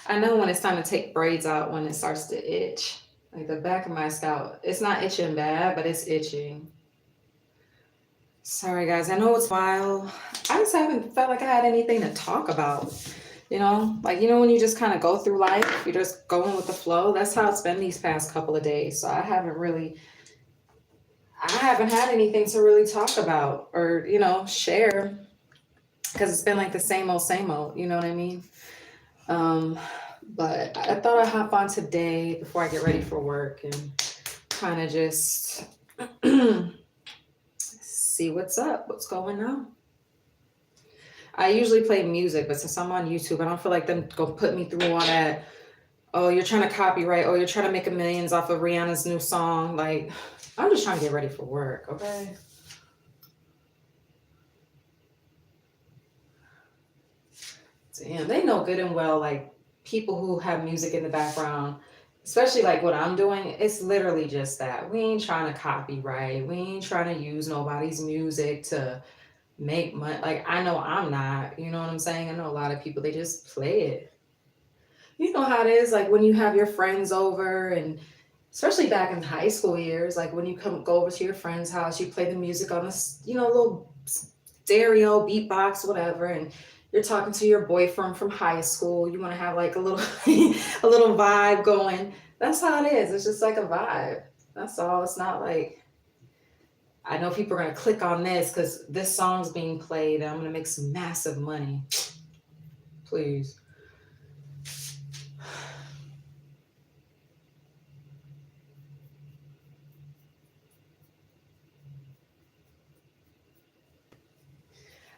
I know when it's time to take braids out when it starts to itch. Like the back of my scalp. It's not itching bad, but it's itching. Sorry guys, I know it's wild. I just haven't felt like I had anything to talk about. Like when you just kind of go through life, you're just going with the flow. That's how it's been these past couple of days. So I haven't had anything to really talk about or share because it's been like the same old. You know what I mean? Um, but I thought I'd hop on today before I get ready for work and kind of just see what's up, what's going on. I usually play music, but since I'm on YouTube, I don't feel like them go put me through all that. Oh, you're trying to copyright. Oh, you're trying to make a millions off of Rihanna's new song. Like, I'm just trying to get ready for work, okay? Damn, they know good and well, like, people who have music in the background, especially like what I'm doing, it's literally just that. We ain't trying to copyright. We ain't trying to use nobody's music to make money. Like, I know I'm not, you know what I'm saying? I know a lot of people, they just play it. You know how it is, like when you have your friends over, and especially back in high school years, like when you go over to your friend's house, you play the music on a little stereo, beatbox, whatever, and you're talking to your boyfriend from high school. You want to have like a little a little vibe going. That's how it is. It's just like a vibe. That's all. It's not like I know people are gonna click on this because this song's being played and I'm gonna make some massive money. Please.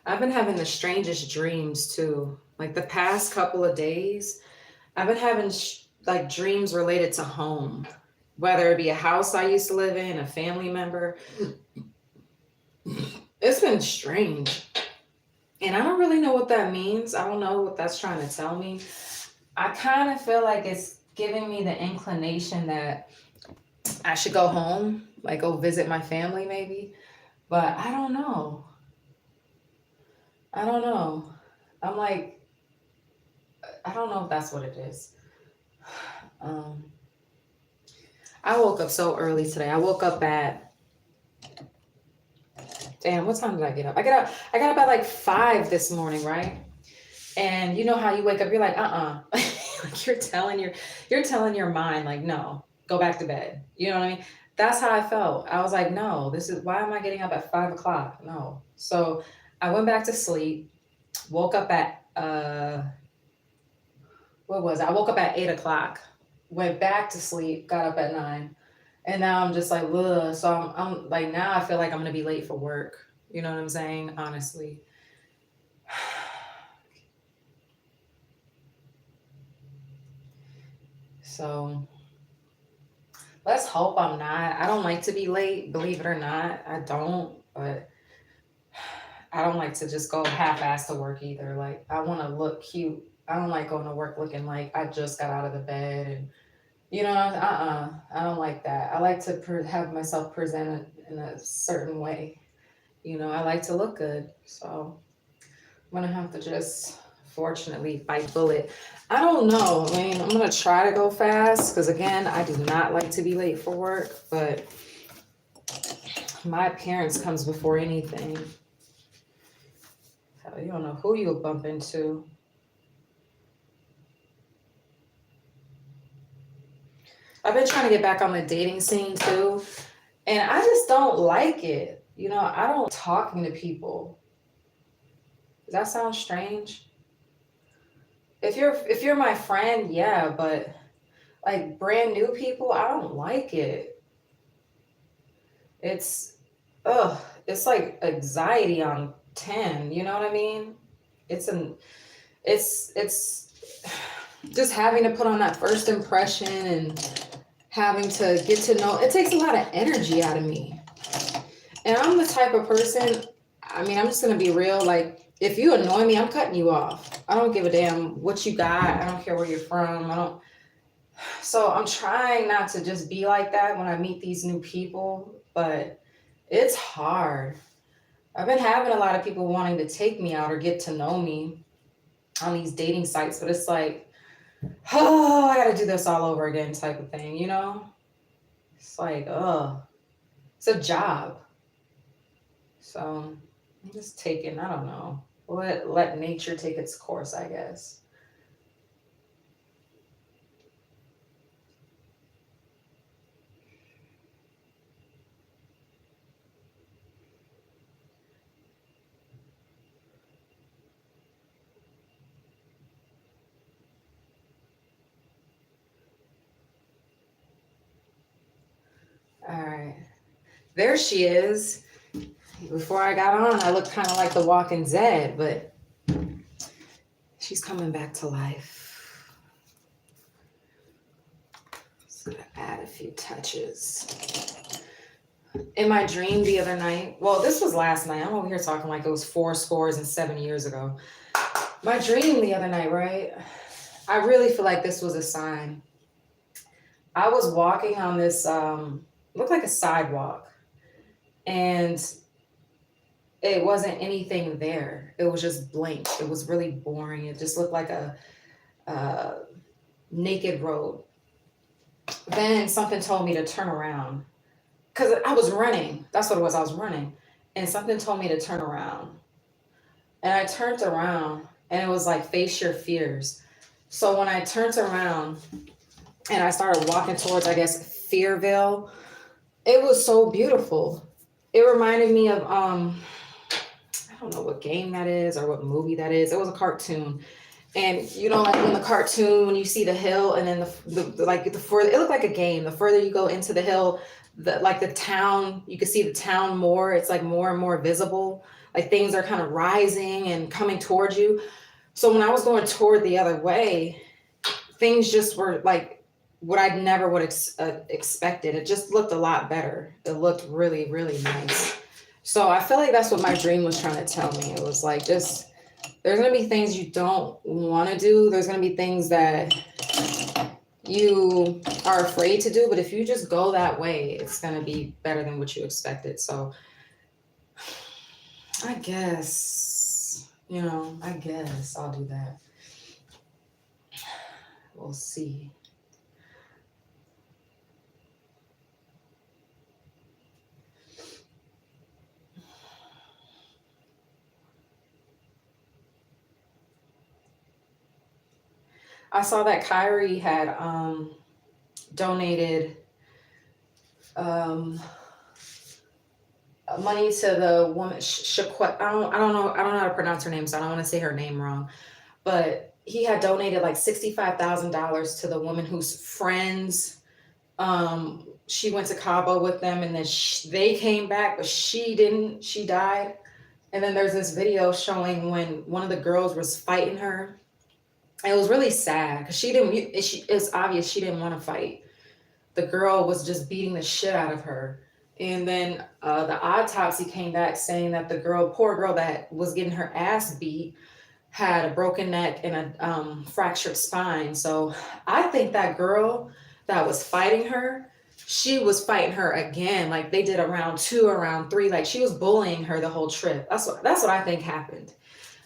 I've been having the strangest dreams too. Like the past couple of days, I've been having like dreams related to home, whether it be a house I used to live in, a family member. It's been strange. And I don't really know what that means. I don't know what that's trying to tell me. I kind of feel like it's giving me the inclination that I should go home, like go visit my family maybe. But I don't know. I don't know. I'm like, I don't know if that's what it is. Um, I woke up so early today. I woke up at damn. What time did I get up? I got up at like 5 this morning, right? And you know how you wake up, you're like, like you're telling your mind like, no, go back to bed. You know what I mean? That's how I felt. I was like, no, this is why am I getting up at 5 o'clock? No. So I went back to sleep. Woke up at what was it? I woke up at 8 o'clock. Went back to sleep. Got up at 9. And now I'm just like, ugh. So I'm like, now I feel like I'm gonna be late for work. You know what I'm saying? Honestly. So let's hope I'm not. I don't like to be late, believe it or not. I don't, but I don't like to just go half-ass to work either. Like I want to look cute. I don't like going to work looking like I just got out of the bed and I don't like that. I like to have myself presented in a certain way. I like to look good. So I'm gonna have to just fortunately bite bullet. I don't know. I mean, I'm gonna try to go fast because again, I do not like to be late for work, but my appearance comes before anything. Hell, you don't know who you'll bump into. I've been trying to get back on the dating scene too, and I just don't like it. I don't talking to people. Does that sound strange? If you're my friend, yeah, but like brand new people, I don't like it. It's it's like anxiety on 10, you know what I mean? It's an it's just having to put on that first impression and having to get to know it takes a lot of energy out of me. And I'm the type of person, I mean, I'm just gonna be real, like if you annoy me, I'm cutting you off. I don't give a damn what you got. I don't care where you're from. I don't So I'm trying not to just be like that when I meet these new people, but it's hard. I've been having a lot of people wanting to take me out or get to know me on these dating sites, but it's like, Oh, I gotta do this all over again type of thing, you know? It's like, oh, it's a job. So I'm just taking, I don't know, let nature take its course, I guess. All right. There she is. Before I got on, I looked kind of like the Walking Dead, but she's coming back to life. Just gonna add a few touches. In my dream the other night, well, this was last night. I'm over here talking like it was 4 scores and 7 years ago. My dream the other night, right? I really feel like this was a sign. I was walking on this, looked like a sidewalk, and it wasn't anything there. It was just blank. It was really boring. It just looked like a naked road. Then something told me to turn around because I was running. That's what it was. I was running, and something told me to turn around. And I turned around, and it was like face your fears. So when I turned around and I started walking towards, I guess, Fearville, it was so beautiful. It reminded me of I don't know what game that is or what movie that is. It was a cartoon. And you know, like in the cartoon, when you see the hill, and then like the further, it looked like a game. The further you go into the hill, the town, you can see the town more. It's like more and more visible. Like things are kind of rising and coming towards you. So when I was going toward the other way, things just were like what I never would expected. It just looked a lot better. It looked really, really nice. So I feel like that's what my dream was trying to tell me. It was like just there's gonna be things you don't want to do. There's gonna be things that you are afraid to do, but if you just go that way, it's gonna be better than what you expected. So I guess, I guess I'll do that. We'll see. I saw that Kyrie had donated um, money to the woman Shaquette. I don't know how to pronounce her name, so I don't want to say her name wrong. But he had donated like $65,000 to the woman whose friends. She went to Cabo with them, and then they came back, but she didn't. She died. And then there's this video showing when one of the girls was fighting her. It was really sad because she didn't. It's obvious she didn't want to fight. The girl was just beating the shit out of her. And then the autopsy came back saying that the poor girl that was getting her ass beat, had a broken neck and a fractured spine. So I think that girl that was fighting her, she was fighting her again. Like they did a round two, a round three. Like she was bullying her the whole trip. That's what I think happened.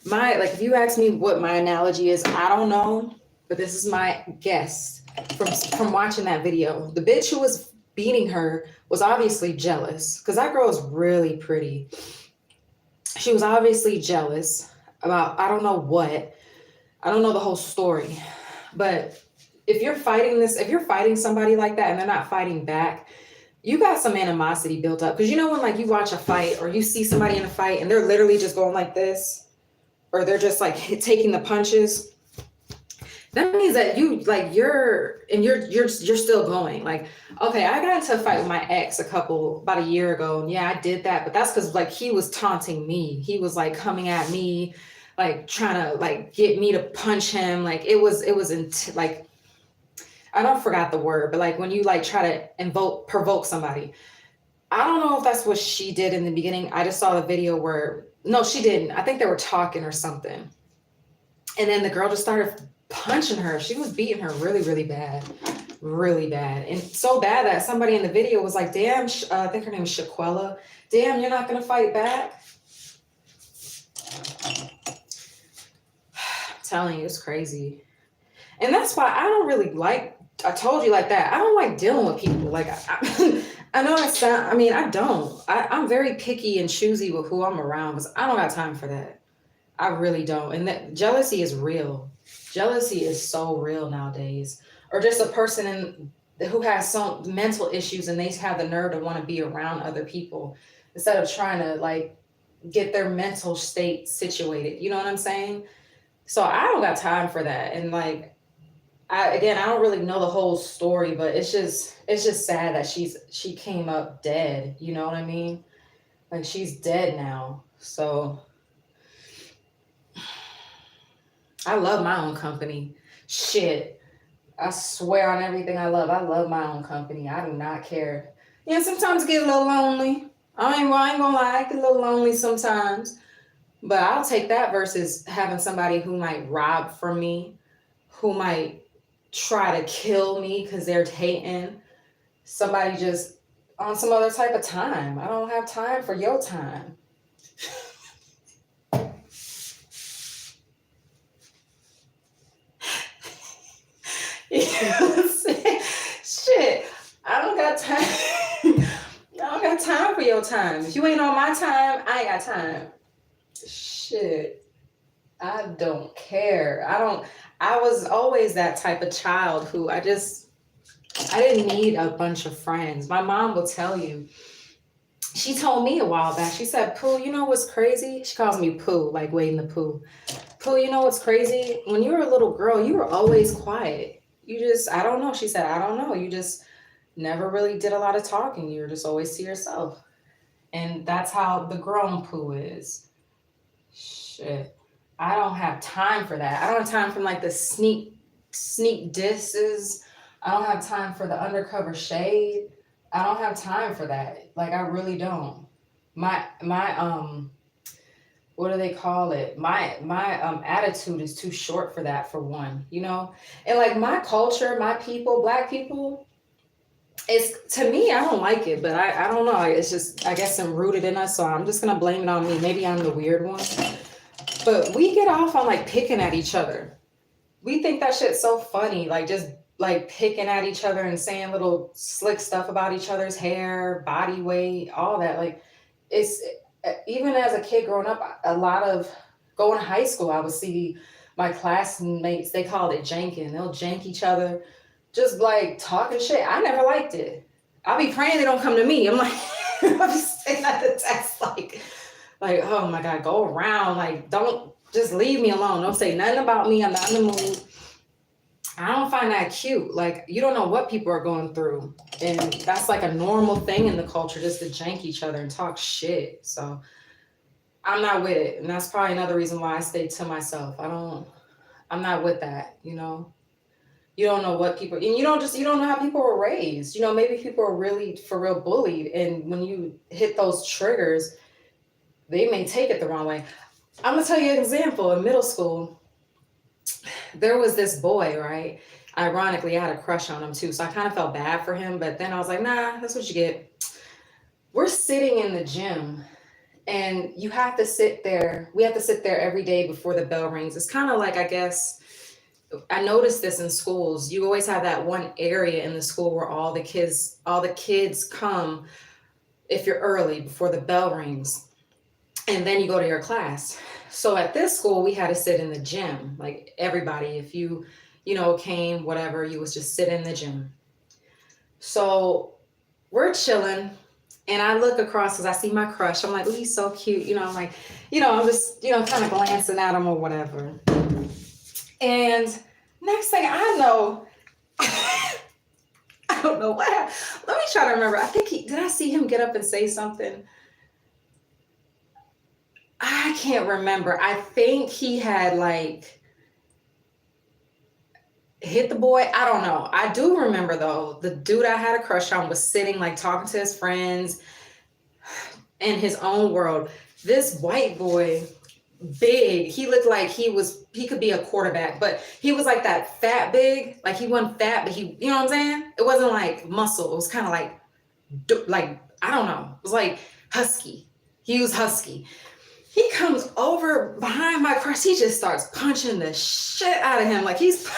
If you ask me what my analogy is, I don't know, but this is my guess from watching that video. The bitch who was beating her was obviously jealous because that girl is really pretty. She was obviously jealous about I don't know what. I don't know the whole story. But if you're fighting somebody like that and they're not fighting back, you got some animosity built up. Because you know when like you watch a fight or you see somebody in a fight and they're literally just going like this, or they're just like taking the punches, that means that you're still going. Like, okay, I got into a fight with my ex about a year ago, and yeah, I did that, but that's because like he was taunting me. He was like coming at me, like trying to like get me to punch him. Like like I don't forgot the word, but like when you like try to provoke somebody. I don't know if that's what she did in the beginning. I just saw the video where no, she didn't. I think they were talking or something. And then the girl just started punching her. She was beating her really, really bad. And so bad that somebody in the video was like, damn, I think her name is Shaquella. Damn, you're not going to fight back? I'm telling you, it's crazy. And that's why I don't really like, I told you like that. I don't like dealing with people. Like, I know I sound, I mean, I don't. I'm very picky and choosy with who I'm around because I don't got time for that. I really don't. And that jealousy is real. Jealousy is so real nowadays. Or just a person who has some mental issues and they have the nerve to want to be around other people instead of trying to like get their mental state situated. You know what I'm saying? So I don't got time for that. And like I don't really know the whole story, but it's just sad that she came up dead. You know what I mean? Like she's dead now. So I love my own company. Shit. I swear on everything I love. I love my own company. I do not care. Yeah, sometimes I get a little lonely. I ain't gonna lie, I get a little lonely sometimes. But I'll take that versus having somebody who might rob from me, who might try to kill me because they're hating. Somebody just on some other type of time. I don't have time for your time. You know what I'm saying? Shit, I don't got time. I don't got time for your time. If you ain't on my time, I ain't got time. Shit, I don't care. I was always that type of child who I didn't need a bunch of friends. My mom will tell you. She told me a while back. She said, "Pooh, you know what's crazy?" She calls me Pooh, like Wade the Pooh. Pooh, you know what's crazy? When you were a little girl, you were always quiet. I don't know. She said, I don't know. You just never really did a lot of talking. You were just always to yourself. And that's how the grown Pooh is. Shit. I don't have time for that. I don't have time for like the sneak disses. I don't have time for the undercover shade. I don't have time for that. Like I really don't. My what do they call it? My attitude is too short for that for one, you know? And like my culture, my people, black people, it's to me, I don't like it, but I don't know. It's just I guess I'm rooted in us, so I'm just gonna blame it on me. Maybe I'm the weird one. But we get off on like picking at each other. We think that shit's so funny, like just like picking at each other and saying little slick stuff about each other's hair, body weight, all that. Like it's even as a kid growing up, a lot of going to high school, I would see my classmates, they called it janking. They'll jank each other, just like talking shit. I never liked it. I'll be praying they don't come to me. I'm like, I'm just staying at the desk, like, oh my God, go around. Like, don't just leave me alone. Don't say nothing about me. I'm not in the mood. I don't find that cute. Like, you don't know what people are going through. And that's like a normal thing in the culture just to jank each other and talk shit. So I'm not with it. And that's probably another reason why I stay to myself. I'm not with that, you know? You don't know what people, and you don't know how people were raised. You know, maybe people are really for real bullied. And when you hit those triggers, they may take it the wrong way. I'm gonna tell you an example. In middle school, there was this boy, right? Ironically, I had a crush on him too, so I kind of felt bad for him. But then I was like, nah, that's what you get. We're sitting in the gym, and you have to sit there. We have to sit there every day before the bell rings. It's kind of like, I guess, I noticed this in schools. You always have that one area in the school where all the kids come if you're early before the bell rings, and then you go to your class. So at this school, we had to sit in the gym. Like everybody, if you came, whatever, you was just sit in the gym. So we're chilling, and I look across because I see my crush. I'm like, oh, he's so cute. I'm like, I'm just, kind of glancing at him or whatever. And next thing I know, I don't know what happened. Let me try to remember. I think did I see him get up and say something? I can't remember. I think he had like hit the boy. I don't know. I do remember though, the dude I had a crush on was sitting like talking to his friends in his own world. This white boy, big, he looked like he could be a quarterback, but he was like that fat big. Like he wasn't fat, but he, you know what I'm saying? It wasn't like muscle. It was kind of like, I don't know. It was like husky. He was husky. He comes over behind my crush. He just starts punching the shit out of him. Like he's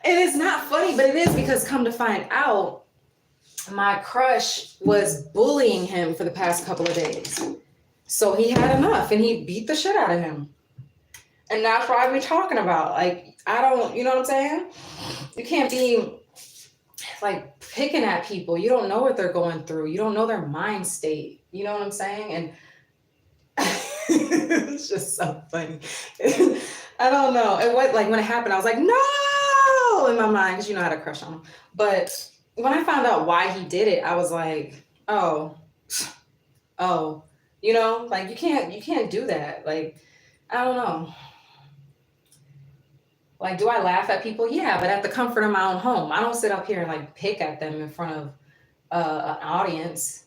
And it's not funny, but it is, because come to find out, my crush was bullying him for the past couple of days. So he had enough and he beat the shit out of him. And that's what I be talking about. Like, I don't, you know what I'm saying? You can't be like picking at people. You don't know what they're going through. You don't know their mind state. You know what I'm saying? And it's just so funny. I don't know. And what, like, when it happened, I was like, no, in my mind, because you know I had a crush on him. But when I found out why he did it, I was like, oh, you know, like you can't do that. Like, I don't know. Like, do I laugh at people? Yeah, but at the comfort of my own home. I don't sit up here and like pick at them in front of an audience.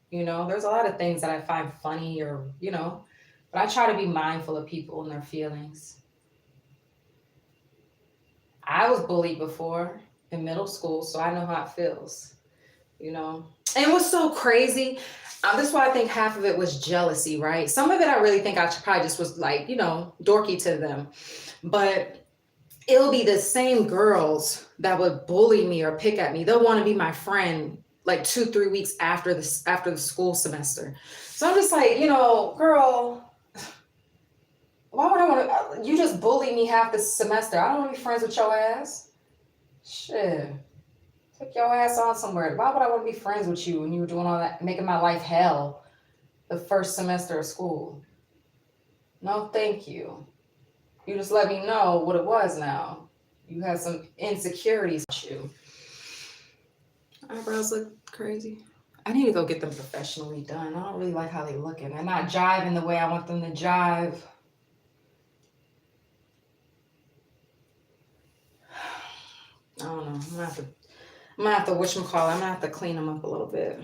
You know, there's a lot of things that I find funny, or, you know, but I try to be mindful of people and their feelings. I was bullied before in middle school, so I know how it feels, you know. And it was so crazy. This is why I think half of it was jealousy, right? Some of it I really think I probably just was like, you know, dorky to them. But it'll be the same girls that would bully me or pick at me. They'll want to be my friend like 2-3 weeks after the school semester. So I'm just like, you know, girl, why would I want to? You just bully me half the semester. I don't want to be friends with your ass. Shit. Take your ass on somewhere. Why would I want to be friends with you when you were doing all that, making my life hell the first semester of school? No, thank you. You just let me know what it was now. You had some insecurities with you. Eyebrows look crazy. I need to go get them professionally done. I don't really like how they looking. They're not jiving the way I want them to jive. I don't know. I'm gonna have to whatchamacallit. I'm gonna have to clean them up a little bit.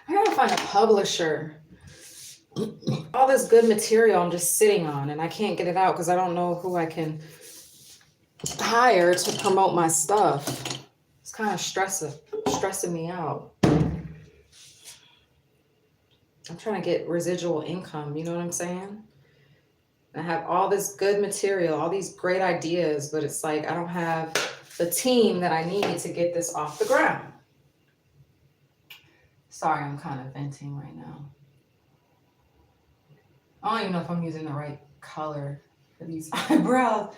I gotta find a publisher. All this good material I'm just sitting on, and I can't get it out because I don't know who I can hire to promote my stuff. It's kind of stressing me out. I'm trying to get residual income, you know what I'm saying? I have all this good material, all these great ideas, but it's like I don't have the team that I need to get this off the ground. Sorry, I'm kind of venting right now. I don't even know if I'm using the right color for these eyebrows.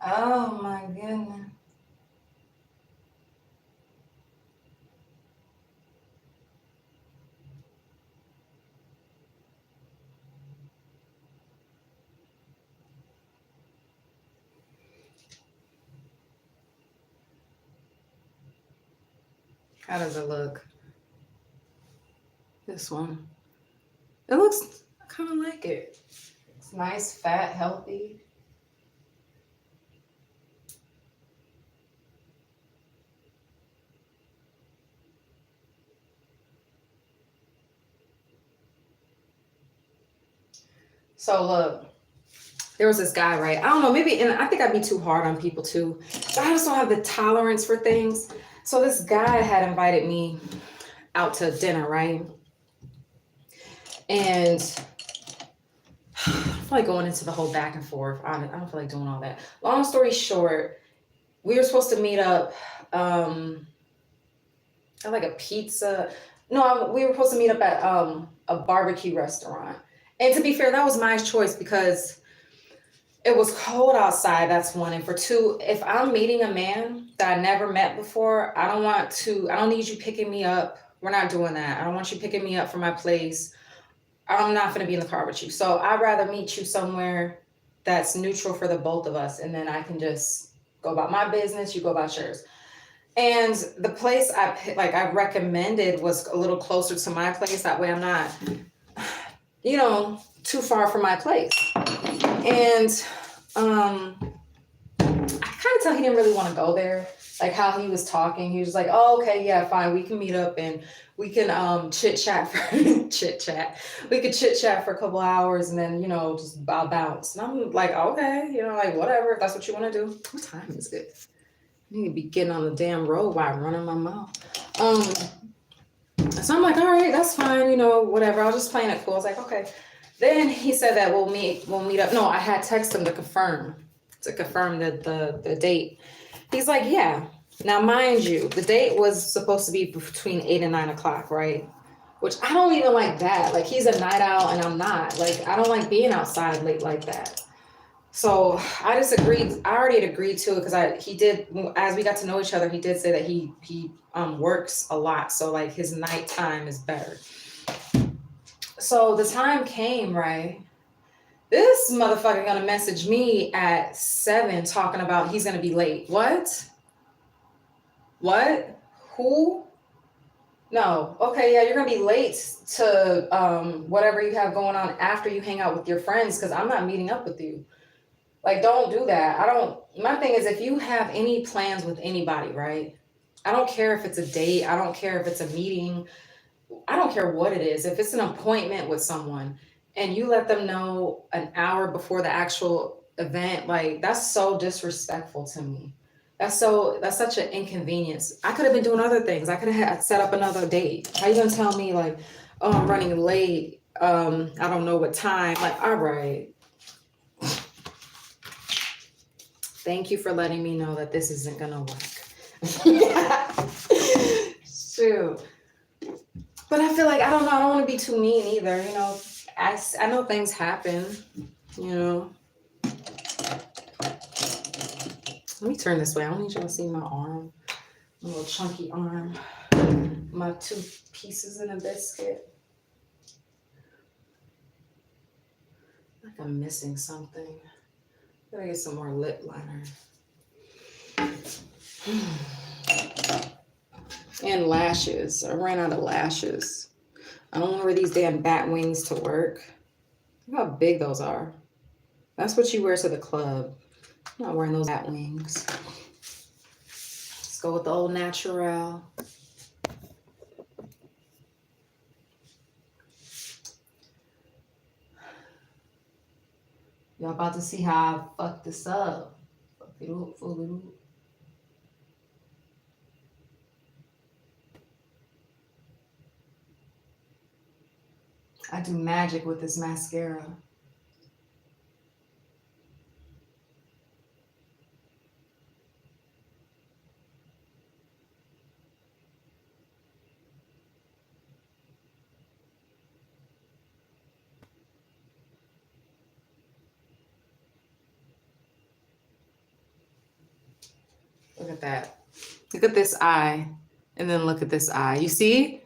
Oh my goodness. How does it look? This one. It looks kind of like it. It's nice, fat, healthy. So look, there was this guy, right? I don't know, maybe, and I think I'd be too hard on people too. But I just don't have the tolerance for things. So this guy had invited me out to dinner, right? And I feel like going into the whole back and forth. I don't feel like doing all that. Long story short, we were supposed to meet up at like a pizza. No, we were supposed to meet up at a barbecue restaurant. And to be fair, that was my choice because it was cold outside. That's one. And for two, if I'm meeting a man that I never met before, I don't need you picking me up. We're not doing that. I don't want you picking me up from my place. I'm not going to be in the car with you. So I'd rather meet you somewhere that's neutral for the both of us. And then I can just go about my business. You go about yours. And the place I recommended was a little closer to my place. That way I'm not, too far from my place. And I kind of tell he didn't really want to go there. Like how he was talking, he was like, "Oh, okay, yeah, fine. We can meet up and we can chit chat for chit chat. We could chit chat for a couple hours and then just I'll bounce." And I'm like, "Okay, like whatever. If that's what you want to do." What time is it? I need to be getting on the damn road while I'm running my mouth. So I'm like, "All right, that's fine. Whatever. I was just playing it cool." I was like, "Okay." Then he said that we'll meet up. No, I had texted him to confirm. to confirm the date. He's like, yeah. Now, mind you, the date was supposed to be between 8 and 9 o'clock, right? Which I don't even like that. Like, he's a night owl and I'm not. Like, I don't like being outside late like that. So I just agreed. I already had agreed to it because he did, as we got to know each other, he did say that he works a lot. So like his nighttime is better. So the time came, right? This motherfucker gonna message me at 7 talking about he's gonna be late. What? What? Who? No. Okay, yeah, you're gonna be late to whatever you have going on after you hang out with your friends because I'm not meeting up with you. Like, don't do that. My thing is if you have any plans with anybody, right? I don't care if it's a date, I don't care if it's a meeting, I don't care what it is. If it's an appointment with someone and you let them know an hour before the actual event, like that's so disrespectful to me. That's such an inconvenience. I could have been doing other things. I could have had set up another date. How you gonna tell me like, oh, I'm running late? I don't know what time. Like, all right. Thank you for letting me know that this isn't gonna work. Shoot. But I feel like I don't know. I don't want to be too mean either. You know, I know things happen. You know. Let me turn this way. I don't need you to see my arm, my little chunky arm, my 2 pieces in a biscuit. Like I'm missing something. Gotta get some more lip liner. And lashes. I ran out of lashes. I don't want to wear these damn bat wings to work. Look how big those are. That's what you wear to the club. I'm not wearing those bat wings. Let's go with the old natural. Y'all about to see how I fuck this up. Fuck it up, fuck it up. I do magic with this mascara. Look at that. Look at this eye. And then look at this eye. You see?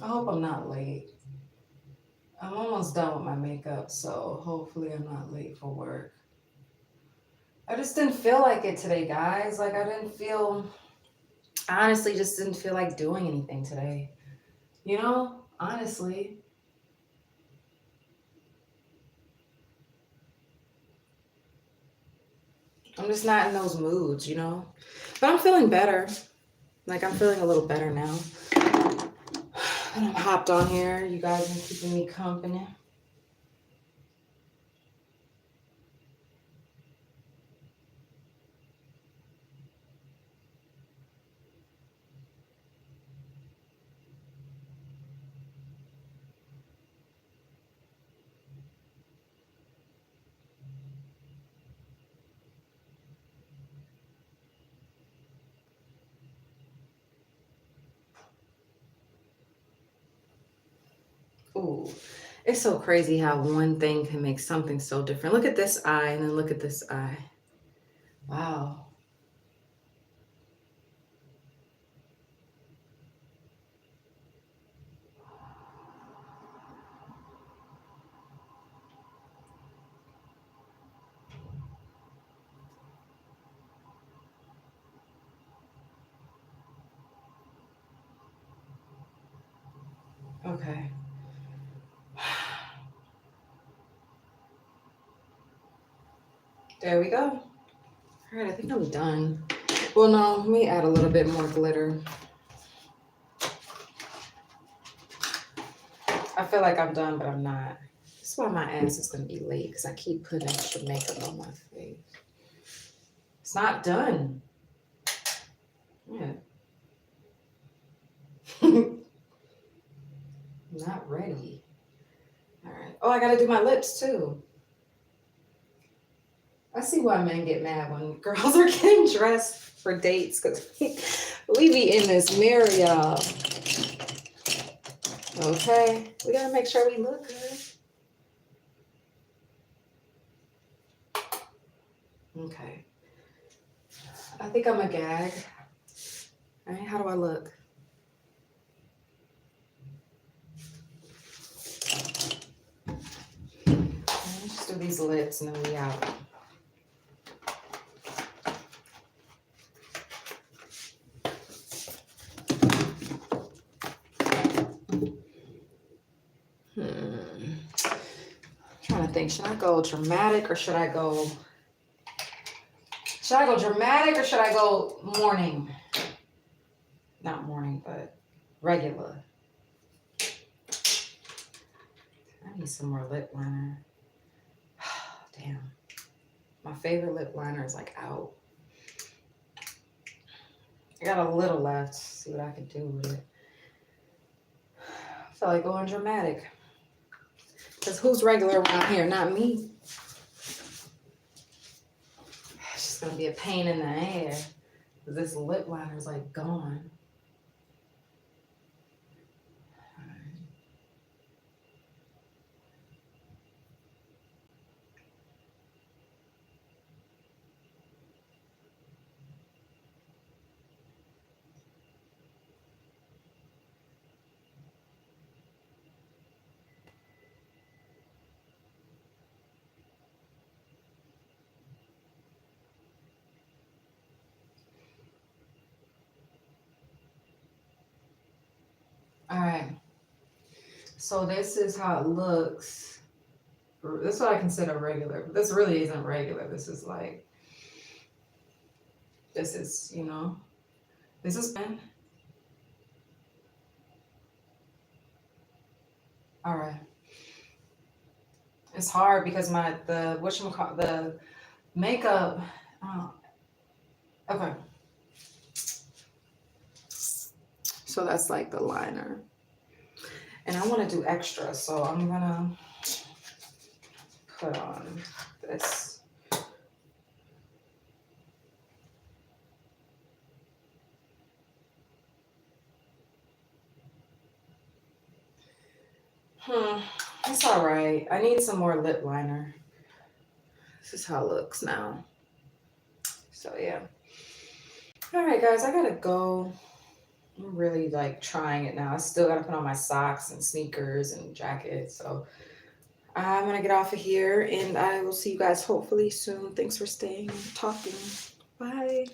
I hope I'm not late. I'm almost done with my makeup, so hopefully I'm not late for work. I just didn't feel like it today, guys. Like I honestly just didn't feel like doing anything today. You know, honestly. I'm just not in those moods, you know? But I'm feeling better. Like I'm feeling a little better now. And I'm hopped on here. You guys are keeping me company. Ooh, it's so crazy how one thing can make something so different. Look at this eye and then look at this eye. Wow. Okay. There we go. All right, I think I'm done. Well, no, let me add a little bit more glitter. I feel like I'm done, but I'm not. That's why my ass is gonna be late, because I keep putting extra makeup on my face. It's not done. Yeah. Not ready. All right. Oh, I gotta do my lips too. I see why men get mad when girls are getting dressed for dates, because we be in this mirror, y'all. Okay. We gotta make sure we look good. Okay. I think I'm a gag. All right, how do I look? Let's just do these lips and then we out. Trying to think, should I go dramatic or should I go dramatic or should I go morning? Not morning, but regular. I need some more lip liner. Damn. My favorite lip liner is like out. I got a little left. See what I can do with it. I feel like going dramatic. Because who's regular around here? Not me. It's just going to be a pain in the ass. This lip liner is like gone. All right. So this is how it looks. This is what I consider regular. But this really isn't regular. This is like, this is, you know, this is. All right. It's hard because the makeup. Oh, okay. So that's like the liner. And I want to do extra, so I'm gonna put on this. It's all right. I need some more lip liner. This is how it looks now. So yeah. All right, guys, I gotta go. I'm really like trying it now. I still gotta put on my socks and sneakers and jacket. So I'm gonna get off of here and I will see you guys hopefully soon. Thanks for staying and talking. Bye.